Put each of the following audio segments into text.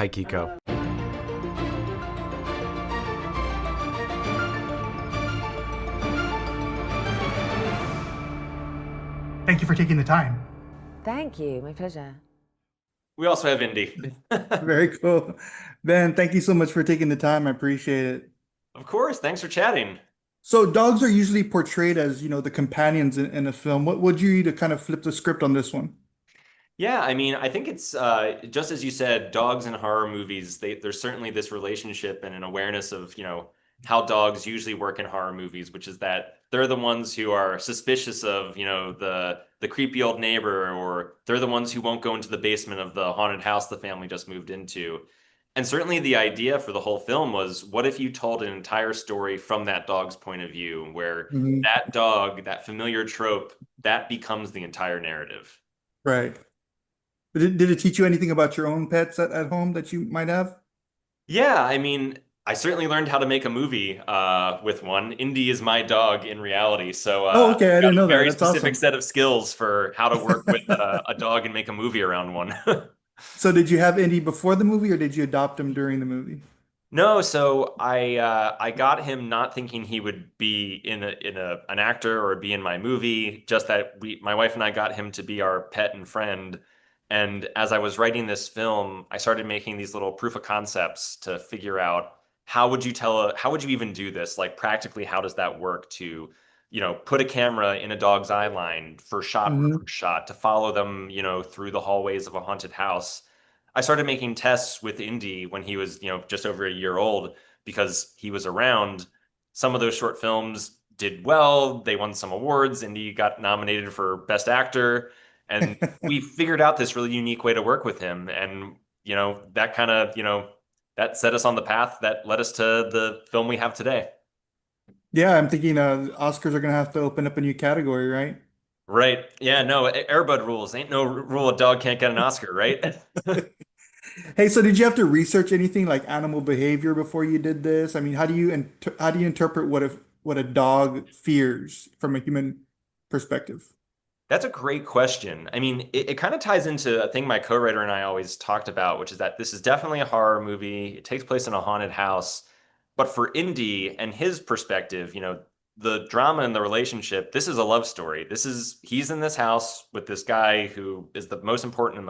Hi, Kiko. Thank you for taking the time. Thank you. My pleasure. We also have Indy. Very cool. Ben, thank you so much for taking the time. I appreciate it. Of course, thanks for chatting. So dogs are usually portrayed as, the companions in a film. What would you do to kind of flip the script on this one? Yeah, I mean, I think it's just as you said, dogs in horror movies, there's certainly this relationship and an awareness of, how dogs usually work in horror movies, which is that they're the ones who are suspicious of, the creepy old neighbor, or they're the ones who won't go into the basement of the haunted house the family just moved into. And certainly the idea for the whole film was, what if you told an entire story from that dog's point of view, where Hmm. that dog, that familiar trope, that becomes the entire narrative. Right. But did it teach you anything about your own pets at home that you might have? Yeah, I mean, I certainly learned how to make a movie with one. Indy is my dog in reality, so Oh, okay. I I've got didn't know a that. very That's specific awesome. set of skills for how to work with a dog and make a movie around one. So did you have Indy before the movie or did you adopt him during the movie? No, so I got him not thinking he would be in an actor or be in my movie, just that my wife and I got him to be our pet and friend. And as I was writing this film, I started making these little proof of concepts to figure out how would you even do this? Like practically, how does that work to, put a camera in a dog's eye line for Hmm. shot to follow them, through the hallways of a haunted house. I started making tests with Indy when he was, just over a year old because he was around. Some of those short films did well. They won some awards. Indy got nominated for Best Actor. And we figured out this really unique way to work with him. And, that kind of, that set us on the path that led us to the film we have today. Yeah, I'm thinking Oscars are gonna have to open up a new category, right? Right. Yeah, no, Airbud rules. Ain't no rule a dog can't get an Oscar, right? Hey, so did you have to research anything like animal behavior before you did this? I mean, how do you interpret what a dog fears from a human perspective? That's a great question. I mean, it kind of ties into a thing my co-writer and I always talked about, which is that this is definitely a horror movie. It takes place in a haunted house. But for Indy and his perspective, the drama and the relationship, this is a love story. He's in this house with this guy who is the most important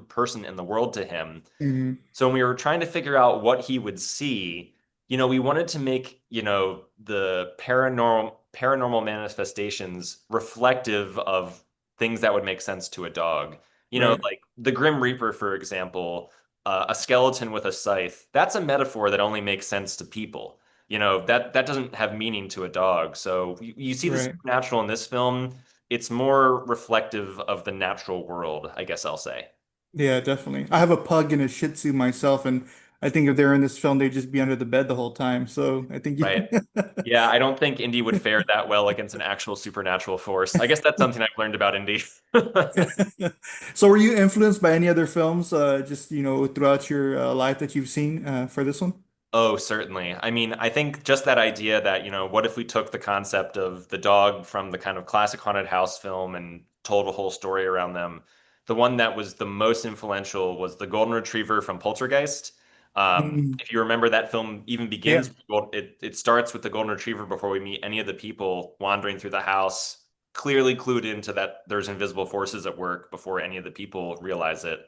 person in the world to him. Hmm. So when we were trying to figure out what he would see, we wanted to make, the paranormal manifestations reflective of things that would make sense to a dog. Right. Like the Grim Reaper, for example, a skeleton with a scythe. That's a metaphor that only makes sense to people. That doesn't have meaning to a dog. So you see the Right. supernatural in this film. It's more reflective of the natural world, I guess I'll say. Yeah, definitely. I have a pug and a Shih Tzu myself, and I think if they're in this film, they'd just be under the bed the whole time. So I think Right. Yeah, I don't think Indy would fare that well against an actual supernatural force. I guess that's something I've learned about Indy. So were you influenced by any other films, just throughout your life that you've seen for this one? Oh, certainly. I mean, I think just that idea that, what if we took the concept of the dog from the kind of classic haunted house film and told a whole story around them? The one that was the most influential was the golden retriever from Poltergeist. Mm. If you remember, that film even Yeah, begins, it starts with the golden retriever before we meet any of the people wandering through the house, clearly clued into that there's invisible forces at work before any of the people realize it.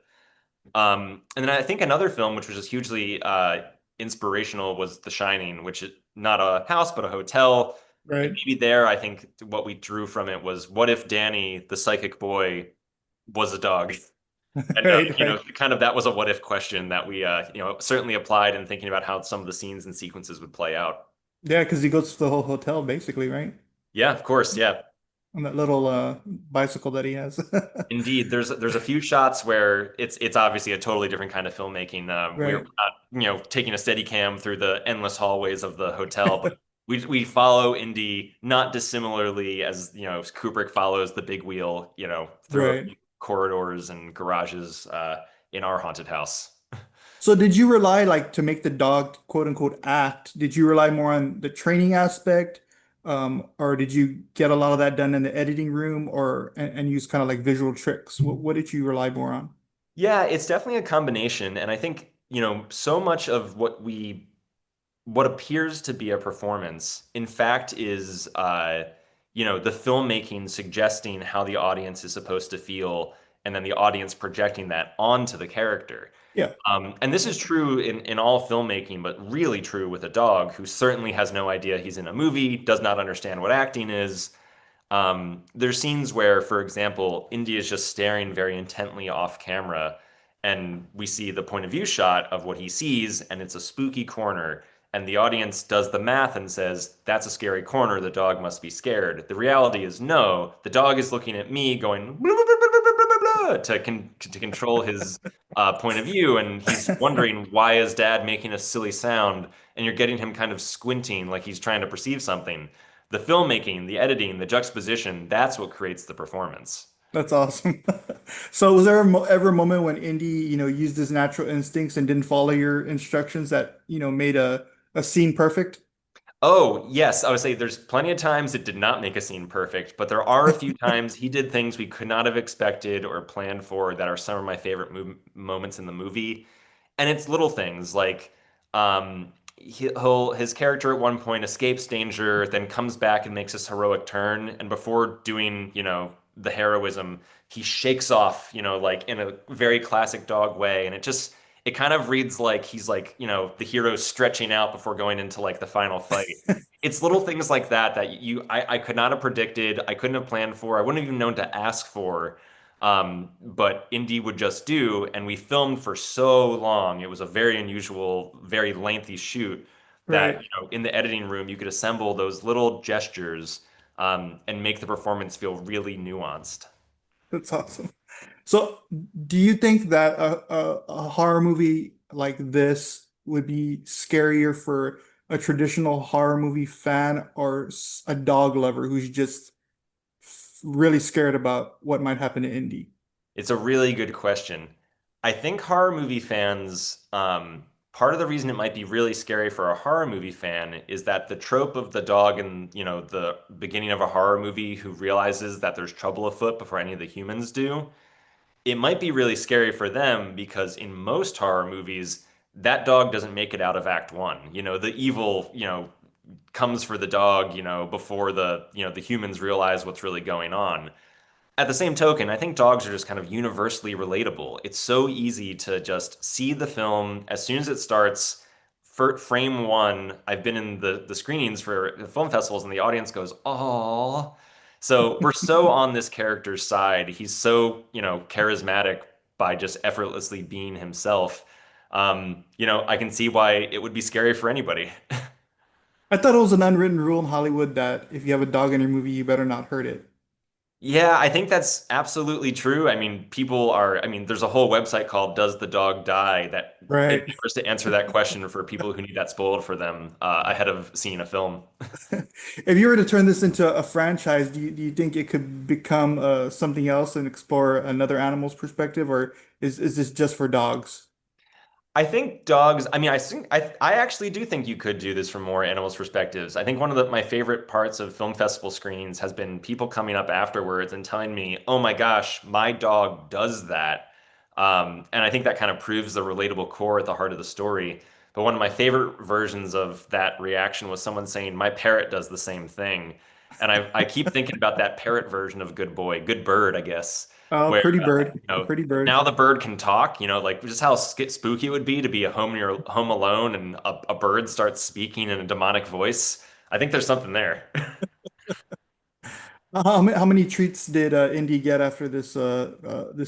And then I think another film which was just hugely inspirational was The Shining, which is not a house but a hotel. And right. maybe there, I think what we drew from it was, what if Danny, the psychic boy, was a dog? And Right, right. kind of that was a what if question that we certainly applied in thinking about how some of the scenes and sequences would play out. Yeah, because he goes to the whole hotel basically, right? Yeah, of course, yeah. On that little bicycle that he has. Indeed, there's a few shots where it's obviously a totally different kind of filmmaking. We're Right. not taking a steady cam through the endless hallways of the hotel, but we follow Indy not dissimilarly as Kubrick follows the big wheel through a Right. few corridors and garages in our haunted house. So did you rely like to make the dog quote unquote act? Did you rely more on the training aspect? Or did you get a lot of that done in the editing room and use kind of like visual tricks? What did you rely more on? Yeah, it's definitely a combination, and I think, so much of what appears to be a performance, in fact, is the filmmaking suggesting how the audience is supposed to feel, and then the audience projecting that onto the character. Yeah. And this is true in all filmmaking, but really true with a dog who certainly has no idea he's in a movie, does not understand what acting is. There's scenes where, for example, Indy is just staring very intently off camera, and we see the point of view shot of what he sees, and it's a spooky corner. And the audience does the math and says, that's a scary corner, the dog must be scared. The reality is no, the dog is looking at me going blah, blah, blah, blah, blah, blah, blah, to control his point of view, and he's wondering why is dad making a silly sound, and you're getting him kind of squinting like he's trying to perceive something. The filmmaking, the editing, the juxtaposition, that's what creates the performance. That's awesome. So was there ever a moment when Indy, used his natural instincts and didn't follow your instructions that, made a scene perfect? Oh, yes, I would say there's plenty of times it did not make a scene perfect, but there are a few times he did things we could not have expected or planned for that are some of my favorite moments in the movie. And it's little things like his character at one point escapes danger, then comes back and makes this heroic turn, and before doing, the heroism, he shakes off, like in a very classic dog way, and it kind of reads like he's like, the hero stretching out before going into like the final fight. It's little things like that that I could not have predicted, I couldn't have planned for, I wouldn't have even known to ask for. But Indy would just do, and we filmed for so long. It was a very unusual, very lengthy shoot that, Right. in the editing room, you could assemble those little gestures, and make the performance feel really nuanced. That's awesome. So do you think that a horror movie like this would be scarier for a traditional horror movie fan or a dog lover who's just really scared about what might happen to Indy? It's a really good question. I think horror movie fans, part of the reason it might be really scary for a horror movie fan is that the trope of the dog in, the beginning of a horror movie who realizes that there's trouble afoot before any of the humans do, it might be really scary for them because in most horror movies, that dog doesn't make it out of act one. The evil, comes for the dog, before the humans realize what's really going on. At the same token, I think dogs are just kind of universally relatable. It's so easy to just see the film as soon as it starts. For frame one, I've been in the screenings for the film festivals, and the audience goes, "Oh!" So we're so on this character's side. He's so, charismatic by just effortlessly being himself. I can see why it would be scary for anybody. I thought it was an unwritten rule in Hollywood that if you have a dog in your movie, you better not hurt it. Yeah, I think that's absolutely true. I mean, there's a whole website called Does the Dog Die that Right. endeavors to answer that question for people who need that spoiled for them ahead of seeing a film. If you were to turn this into a franchise, do you think it could become something else and explore another animal's perspective, or is this just for dogs? I think dogs, I actually do think you could do this from more animals' perspectives. I think one of my favorite parts of film festival screenings has been people coming up afterwards and telling me, "Oh my gosh, my dog does that." And I think that kind of proves the relatable core at the heart of the story. But one of my favorite versions of that reaction was someone saying, "My parrot does the same thing." And I keep thinking about that parrot version of Good Boy, Good Bird, I guess, Oh, where pretty bird, a pretty bird. now the bird can talk, like just how spooky it would be to be you're home alone and a bird starts speaking in a demonic voice. I think there's something there. How many treats did Indy get after this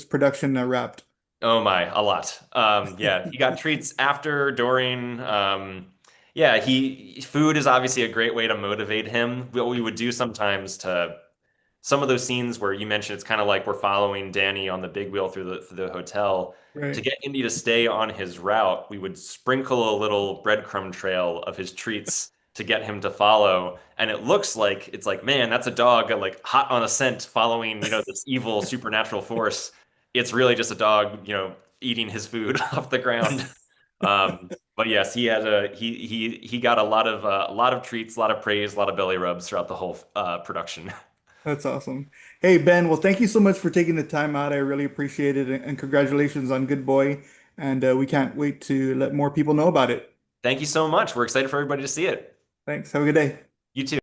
production wrapped? Oh my, a lot. Yeah, he got treats after, during. Yeah, food is obviously a great way to motivate him. What we would do sometimes to some of those scenes where you mentioned it's kind of like we're following Danny on the big wheel through the hotel. To Right. get Indy to stay on his route, we would sprinkle a little breadcrumb trail of his treats to get him to follow. And it looks like it's like, man, that's a dog like hot on a scent following, this evil supernatural force. It's really just a dog, eating his food off the ground. But yes, he got a lot of treats, a lot of praise, a lot of belly rubs throughout the whole production. That's awesome. Hey, Ben, well, thank you so much for taking the time out. I really appreciate it. And congratulations on Good Boy. And we can't wait to let more people know about it. Thank you so much. We're excited for everybody to see it. Thanks. Have a good day. You too.